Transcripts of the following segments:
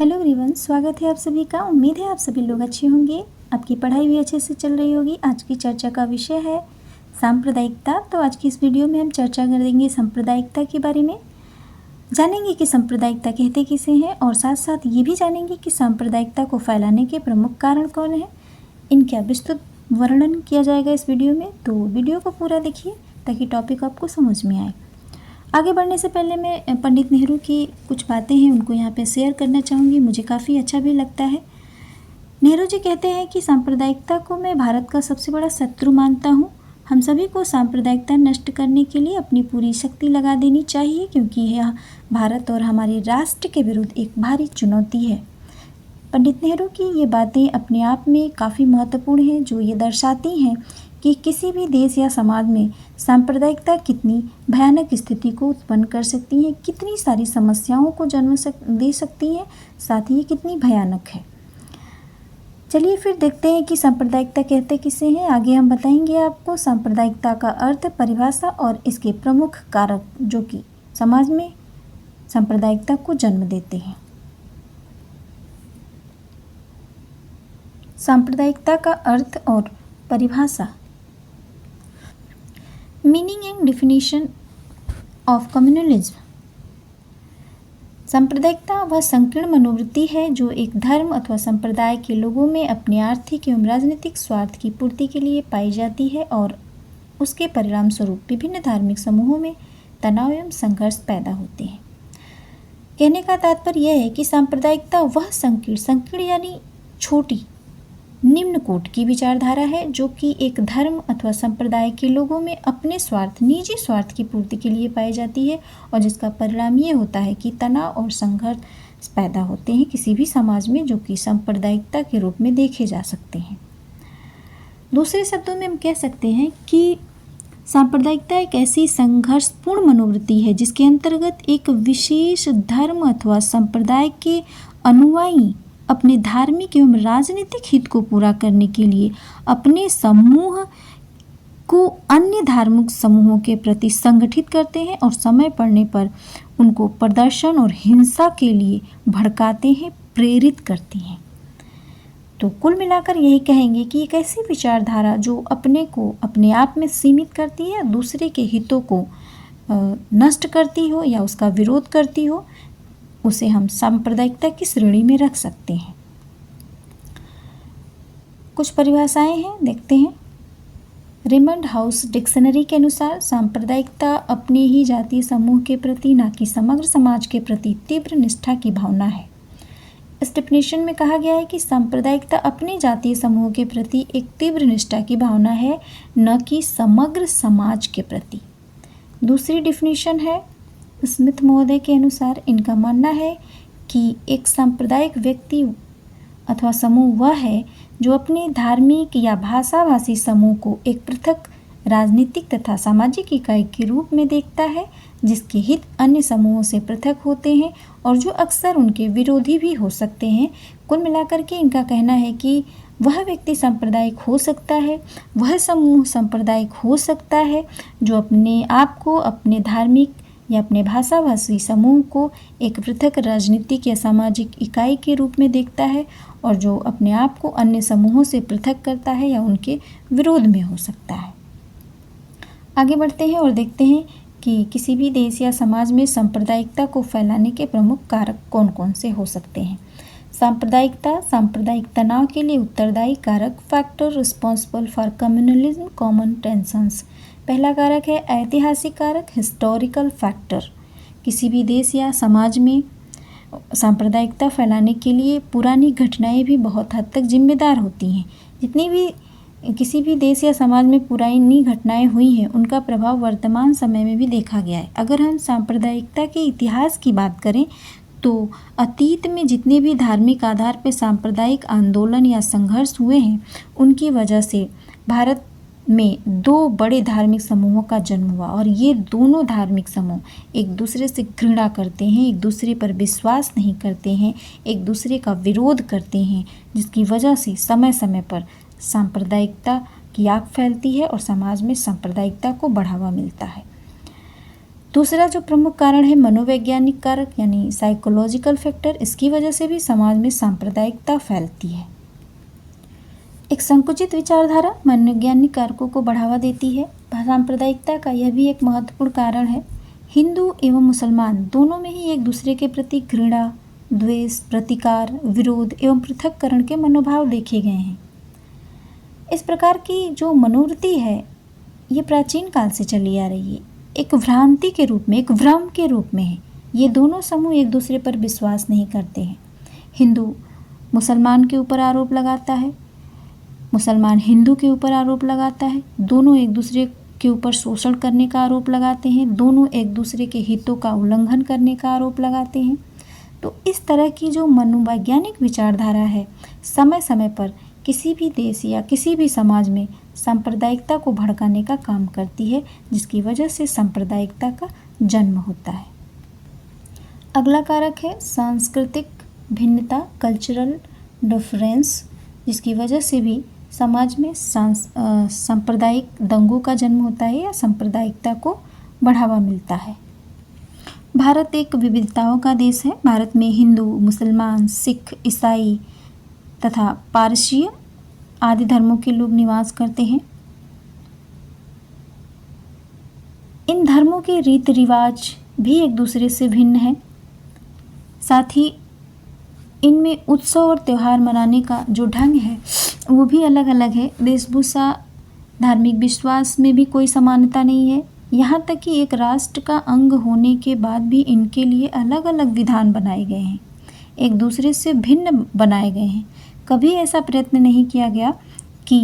Hello everyone, स्वागत है आप सभी का। उम्मीद है आप सभी लोग अच्छे होंगे, आपकी पढ़ाई भी अच्छे से चल रही होगी। आज की चर्चा का विषय है सांप्रदायिकता। तो आज की इस वीडियो में हम चर्चा करेंगे सांप्रदायिकता के बारे में। जानेंगे कि सांप्रदायिकता कहते किसे हैं और साथ साथ ये भी जानेंगे कि सांप्रदायिकता को फैलाने के प्रमुख कारण कौन हैं। इनका विस्तृत वर्णन किया जाएगा इस वीडियो में, तो वीडियो को पूरा देखिए ताकि टॉपिक आपको समझ में आए। आगे बढ़ने से पहले मैं पंडित नेहरू की कुछ बातें हैं उनको यहाँ पे शेयर करना चाहूँगी, मुझे काफ़ी अच्छा भी लगता है। नेहरू जी कहते हैं कि सांप्रदायिकता को मैं भारत का सबसे बड़ा शत्रु मानता हूँ। हम सभी को सांप्रदायिकता नष्ट करने के लिए अपनी पूरी शक्ति लगा देनी चाहिए, क्योंकि यह भारत और हमारे राष्ट्र के विरुद्ध एक भारी चुनौती है। पंडित नेहरू की ये बातें अपने आप में काफ़ी महत्वपूर्ण हैं, जो ये दर्शाती हैं कि किसी भी देश या समाज में सांप्रदायिकता कितनी भयानक स्थिति को उत्पन्न कर सकती है, कितनी सारी समस्याओं को जन्म दे सकती है, साथ ही ये कितनी भयानक है। चलिए फिर देखते हैं कि सांप्रदायिकता कहते किसे हैं। आगे हम बताएंगे आपको सांप्रदायिकता का अर्थ, परिभाषा और इसके प्रमुख कारक जो कि समाज में सांप्रदायिकता को जन्म देते हैं। सांप्रदायिकता का अर्थ और परिभाषा। Meaning and definition of communalism. सांप्रदायिकता वह संकीर्ण मनोवृत्ति है जो एक धर्म अथवा संप्रदाय के लोगों में अपने आर्थिक एवं राजनीतिक स्वार्थ की पूर्ति के लिए पाई जाती है और उसके परिणाम स्वरूप विभिन्न धार्मिक समूहों में तनाव एवं संघर्ष पैदा होते हैं। कहने का तात्पर्य यह है कि सांप्रदायिकता वह संकीर्ण यानी छोटी निम्न कोटि की विचारधारा है जो कि एक धर्म अथवा संप्रदाय के लोगों में अपने निजी स्वार्थ की पूर्ति के लिए पाई जाती है और जिसका परिणाम ये होता है कि तनाव और संघर्ष पैदा होते हैं किसी भी समाज में, जो कि सांप्रदायिकता के रूप में देखे जा सकते हैं। दूसरे शब्दों में हम कह सकते हैं कि सांप्रदायिकता एक ऐसी संघर्षपूर्ण मनोवृत्ति है जिसके अंतर्गत एक विशेष धर्म अथवा संप्रदाय के अनुयायी अपने धार्मिक एवं राजनीतिक हित को पूरा करने के लिए अपने समूह को अन्य धार्मिक समूहों के प्रति संगठित करते हैं और समय पड़ने पर उनको प्रदर्शन और हिंसा के लिए भड़काते हैं, प्रेरित करते हैं। तो कुल मिलाकर यही कहेंगे कि एक ऐसी विचारधारा जो अपने को अपने आप में सीमित करती है, दूसरे के हितों को नष्ट करती हो या उसका विरोध करती हो, उसे हम सांप्रदायिकता की श्रेणी में रख सकते हैं। कुछ परिभाषाएं हैं, देखते हैं। रेमंड हाउस डिक्शनरी के अनुसार सांप्रदायिकता अपने ही जातीय समूह के प्रति न कि समग्र समाज के प्रति तीव्र निष्ठा की भावना है। इस डेफिनेशन में कहा गया है कि सांप्रदायिकता अपने जातीय समूह के प्रति एक तीव्र निष्ठा की भावना है, न कि समग्र समाज के प्रति। दूसरी डेफिनेशन है स्मिथ महोदय के अनुसार, इनका मानना है कि एक सांप्रदायिक व्यक्ति अथवा समूह वह है जो अपने धार्मिक या भाषाभाषी समूह को एक पृथक राजनीतिक तथा सामाजिक इकाई के रूप में देखता है, जिसके हित अन्य समूहों से पृथक होते हैं और जो अक्सर उनके विरोधी भी हो सकते हैं। कुल मिलाकर के इनका कहना है कि वह व्यक्ति सांप्रदायिक हो सकता है, वह समूह सांप्रदायिक हो सकता है जो अपने आप को अपने धार्मिक या अपने भाषाभाषी समूह को एक पृथक राजनीतिक या सामाजिक इकाई के रूप में देखता है और जो अपने आप को अन्य समूहों से पृथक करता है या उनके विरोध में हो सकता है। आगे बढ़ते हैं और देखते हैं कि किसी भी देश या समाज में सांप्रदायिकता को फैलाने के प्रमुख कारक कौन कौन से हो सकते हैं। सांप्रदायिक तनाव के लिए उत्तरदायी कारक, factor responsible for communalism common tensions. पहला कारक है ऐतिहासिक कारक, हिस्टोरिकल फैक्टर। किसी भी देश या समाज में सांप्रदायिकता फैलाने के लिए पुरानी घटनाएं भी बहुत हद तक जिम्मेदार होती हैं। जितनी भी किसी भी देश या समाज में पुरानी घटनाएं हुई हैं, उनका प्रभाव वर्तमान समय में भी देखा गया है। अगर हम सांप्रदायिकता के इतिहास की बात करें तो अतीत में जितने भी धार्मिक आधार पर सांप्रदायिक आंदोलन या संघर्ष हुए हैं, उनकी वजह से भारत में दो बड़े धार्मिक समूहों का जन्म हुआ और ये दोनों धार्मिक समूह एक दूसरे से घृणा करते हैं, एक दूसरे पर विश्वास नहीं करते हैं, एक दूसरे का विरोध करते हैं, जिसकी वजह से समय समय पर सांप्रदायिकता की आग फैलती है और समाज में सांप्रदायिकता को बढ़ावा मिलता है। दूसरा जो प्रमुख कारण है मनोवैज्ञानिक कारक यानी साइकोलॉजिकल फैक्टर, इसकी वजह से भी समाज में सांप्रदायिकता फैलती है। एक संकुचित विचारधारा मनोवैज्ञानिक कारकों को बढ़ावा देती है। सांप्रदायिकता का यह भी एक महत्वपूर्ण कारण है। हिंदू एवं मुसलमान दोनों में ही एक दूसरे के प्रति घृणा, द्वेष, प्रतिकार, विरोध एवं पृथक्करण के मनोभाव देखे गए हैं। इस प्रकार की जो मनोवृत्ति है ये प्राचीन काल से चली आ रही है, एक भ्रांति के रूप में, एक भ्रम के रूप में है। ये दोनों समूह एक दूसरे पर विश्वास नहीं करते हैं। हिंदू मुसलमान के ऊपर आरोप लगाता है, मुसलमान हिंदू के ऊपर आरोप लगाता है, दोनों एक दूसरे के ऊपर शोषण करने का आरोप लगाते हैं, दोनों एक दूसरे के हितों का उल्लंघन करने का आरोप लगाते हैं। तो इस तरह की जो मनोवैज्ञानिक विचारधारा है समय समय पर किसी भी देश या किसी भी समाज में सांप्रदायिकता को भड़काने का काम करती है, जिसकी वजह से सांप्रदायिकता का जन्म होता है। अगला कारक है सांस्कृतिक भिन्नता, कल्चरल डिफरेंस, जिसकी वजह से भी समाज में सांप्रदायिक दंगों का जन्म होता है या सांप्रदायिकता को बढ़ावा मिलता है। भारत एक विविधताओं का देश है। भारत में हिंदू, मुसलमान, सिख, ईसाई तथा पारसी आदि धर्मों के लोग निवास करते हैं। इन धर्मों के रीति रिवाज भी एक दूसरे से भिन्न हैं। साथ ही इनमें उत्सव और त्यौहार मनाने का जो ढंग है वो भी अलग अलग है। वेशभूषा, धार्मिक विश्वास में भी कोई समानता नहीं है। यहाँ तक कि एक राष्ट्र का अंग होने के बाद भी इनके लिए अलग अलग विधान बनाए गए हैं, एक दूसरे से भिन्न बनाए गए हैं। कभी ऐसा प्रयत्न नहीं किया गया कि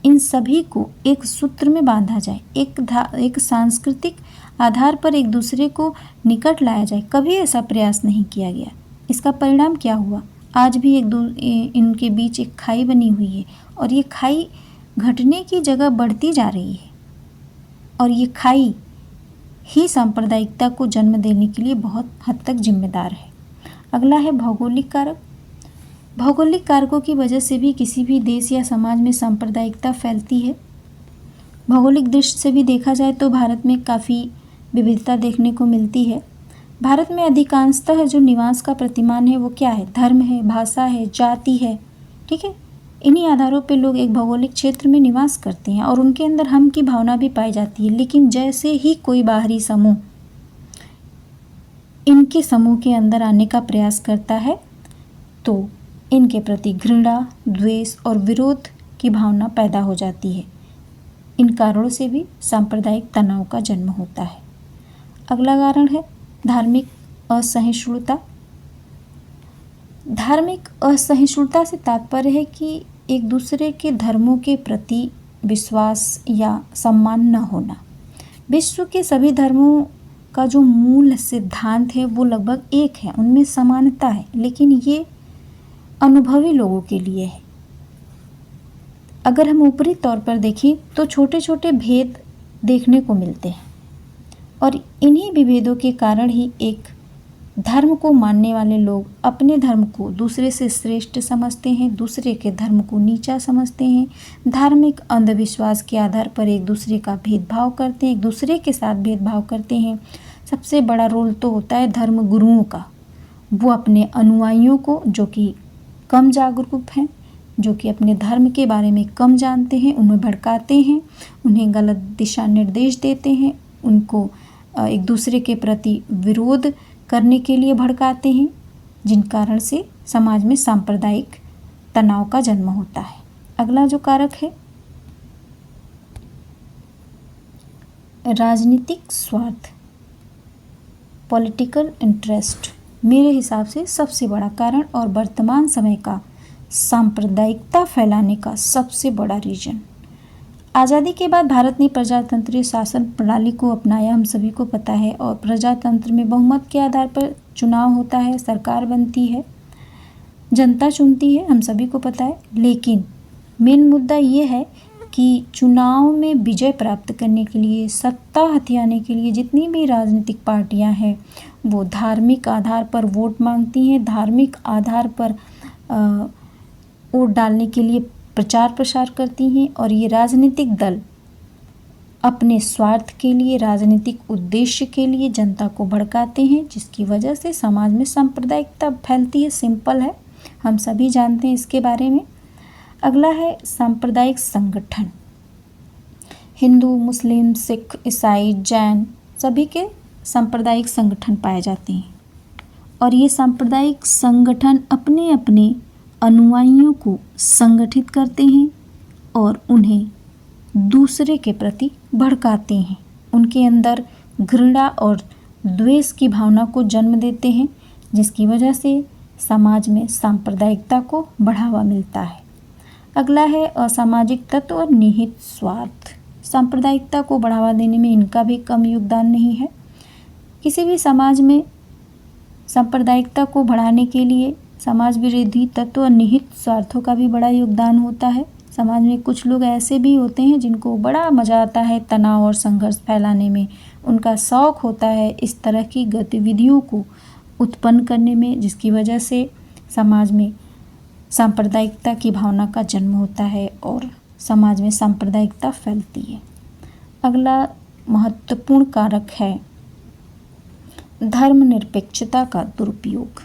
इन सभी को एक सूत्र में बांधा जाए, एक सांस्कृतिक आधार पर एक दूसरे को निकट लाया जाए। कभी ऐसा प्रयास नहीं किया गया। इसका परिणाम क्या हुआ? आज भी इनके बीच एक खाई बनी हुई है और ये खाई घटने की जगह बढ़ती जा रही है और ये खाई ही सांप्रदायिकता को जन्म देने के लिए बहुत हद तक जिम्मेदार है। अगला है भौगोलिक कारक। भौगोलिक कारकों की वजह से भी किसी भी देश या समाज में सांप्रदायिकता फैलती है। भौगोलिक दृष्टि से भी देखा जाए तो भारत में काफ़ी विविधता देखने को मिलती है। भारत में अधिकांशतः जो निवास का प्रतिमान है वो क्या है? धर्म है, भाषा है, जाति है। ठीक है, इन्हीं आधारों पे लोग एक भौगोलिक क्षेत्र में निवास करते हैं और उनके अंदर हम की भावना भी पाई जाती है। लेकिन जैसे ही कोई बाहरी समूह इनके समूह के अंदर आने का प्रयास करता है तो इनके प्रति घृणा, द्वेष और विरोध की भावना पैदा हो जाती है। इन कारणों से भी सांप्रदायिक तनाव का जन्म होता है। अगला कारण है धार्मिक असहिष्णुता। धार्मिक असहिष्णुता से तात्पर्य है कि एक दूसरे के धर्मों के प्रति विश्वास या सम्मान न होना। विश्व के सभी धर्मों का जो मूल सिद्धांत है वो लगभग एक है, उनमें समानता है, लेकिन ये अनुभवी लोगों के लिए है। अगर हम ऊपरी तौर पर देखें तो छोटे छोटे भेद देखने को मिलते हैं और इन्हीं विभेदों के कारण ही एक धर्म को मानने वाले लोग अपने धर्म को दूसरे से श्रेष्ठ समझते हैं, दूसरे के धर्म को नीचा समझते हैं। धार्मिक अंधविश्वास के आधार पर एक दूसरे का भेदभाव करते हैं, एक दूसरे के साथ भेदभाव करते हैं। सबसे बड़ा रोल तो होता है धर्म गुरुओं का। वो अपने अनुयायियों को, जो कि कम जागरूक हैं, जो कि अपने धर्म के बारे में कम जानते हैं, उन्हें भड़काते हैं, उन्हें गलत दिशा निर्देश देते हैं, उनको एक दूसरे के प्रति विरोध करने के लिए भड़काते हैं, जिन कारण से समाज में सांप्रदायिक तनाव का जन्म होता है। अगला जो कारक है राजनीतिक स्वार्थ, पॉलिटिकल इंटरेस्ट, मेरे हिसाब से सबसे बड़ा कारण और वर्तमान समय का सांप्रदायिकता फैलाने का सबसे बड़ा रीजन। आज़ादी के बाद भारत ने प्रजातंत्रीय शासन प्रणाली को अपनाया, हम सभी को पता है, और प्रजातंत्र में बहुमत के आधार पर चुनाव होता है, सरकार बनती है, जनता चुनती है, हम सभी को पता है। लेकिन मेन मुद्दा ये है कि चुनाव में विजय प्राप्त करने के लिए, सत्ता हथियाने के लिए जितनी भी राजनीतिक पार्टियां हैं वो धार्मिक आधार पर वोट मांगती हैं, धार्मिक आधार पर वोट डालने के लिए प्रचार प्रसार करती हैं। और ये राजनीतिक दल अपने स्वार्थ के लिए, राजनीतिक उद्देश्य के लिए जनता को भड़काते हैं, जिसकी वजह से समाज में सांप्रदायिकता फैलती है। सिंपल है, हम सभी जानते हैं इसके बारे में। अगला है सांप्रदायिक संगठन। हिंदू, मुस्लिम, सिख, ईसाई, जैन सभी के सांप्रदायिक संगठन पाए जाते हैं और ये सांप्रदायिक संगठन अपने अपने अनुयायियों को संगठित करते हैं और उन्हें दूसरे के प्रति भड़काते हैं। उनके अंदर घृणा और द्वेष की भावना को जन्म देते हैं, जिसकी वजह से समाज में सांप्रदायिकता को बढ़ावा मिलता है। अगला है असामाजिक तत्व और निहित स्वार्थ। सांप्रदायिकता को बढ़ावा देने में इनका भी कम योगदान नहीं है। किसी भी समाज में सांप्रदायिकता को बढ़ाने के लिए समाज विरोधी तत्व और निहित स्वार्थों का भी बड़ा योगदान होता है। समाज में कुछ लोग ऐसे भी होते हैं जिनको बड़ा मज़ा आता है तनाव और संघर्ष फैलाने में। उनका शौक़ होता है इस तरह की गतिविधियों को उत्पन्न करने में, जिसकी वजह से समाज में सांप्रदायिकता की भावना का जन्म होता है और समाज में सांप्रदायिकता फैलती है। अगला महत्वपूर्ण कारक है धर्मनिरपेक्षता का दुरुपयोग।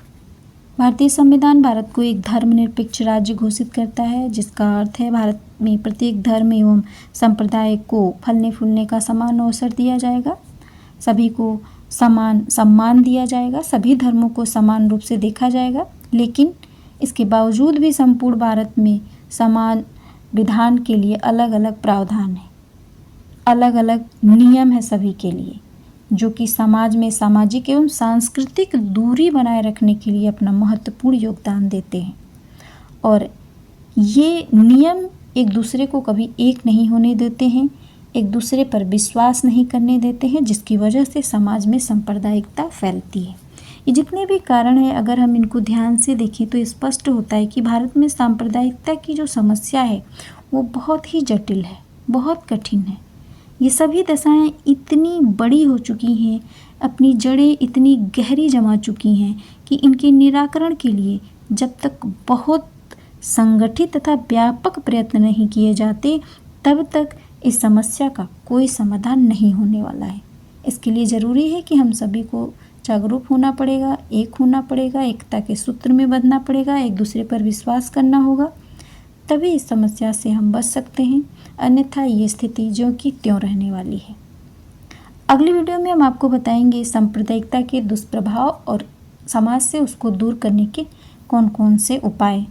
भारतीय संविधान भारत को एक धर्मनिरपेक्ष राज्य घोषित करता है, जिसका अर्थ है भारत में प्रत्येक धर्म एवं संप्रदाय को फलने फूलने का समान अवसर दिया जाएगा, सभी को समान सम्मान दिया जाएगा, सभी धर्मों को समान रूप से देखा जाएगा। लेकिन इसके बावजूद भी संपूर्ण भारत में समान विधान के लिए अलग अलग प्रावधान है, अलग अलग नियम है सभी के लिए, जो कि समाज में सामाजिक एवं सांस्कृतिक दूरी बनाए रखने के लिए अपना महत्वपूर्ण योगदान देते हैं। और ये नियम एक दूसरे को कभी एक नहीं होने देते हैं, एक दूसरे पर विश्वास नहीं करने देते हैं, जिसकी वजह से समाज में सांप्रदायिकता फैलती है। ये जितने भी कारण हैं, अगर हम इनको ध्यान से देखें तो स्पष्ट होता है कि भारत में सांप्रदायिकता की जो समस्या है वो बहुत ही जटिल है, बहुत कठिन है। ये सभी दशाएं इतनी बड़ी हो चुकी हैं, अपनी जड़ें इतनी गहरी जमा चुकी हैं कि इनके निराकरण के लिए जब तक बहुत संगठित तथा व्यापक प्रयत्न नहीं किए जाते, तब तक इस समस्या का कोई समाधान नहीं होने वाला है। इसके लिए ज़रूरी है कि हम सभी को जागरूक होना पड़ेगा, एक होना पड़ेगा, एकता के सूत्र में बंधना पड़ेगा, एक दूसरे पर विश्वास करना होगा, तभी इस समस्या से हम बच सकते हैं। अन्यथा ये स्थिति जो कि त्यों रहने वाली है। अगली वीडियो में हम आपको बताएंगे सांप्रदायिकता के दुष्प्रभाव और समाज से उसको दूर करने के कौन कौन से उपाय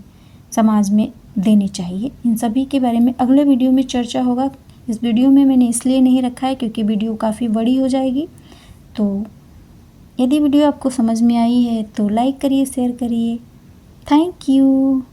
समाज में देने चाहिए। इन सभी के बारे में अगले वीडियो में चर्चा होगा। इस वीडियो में मैंने इसलिए नहीं रखा है क्योंकि वीडियो काफ़ी बड़ी हो जाएगी। तो यदि वीडियो आपको समझ में आई है तो लाइक करिए, शेयर करिए। Thank you.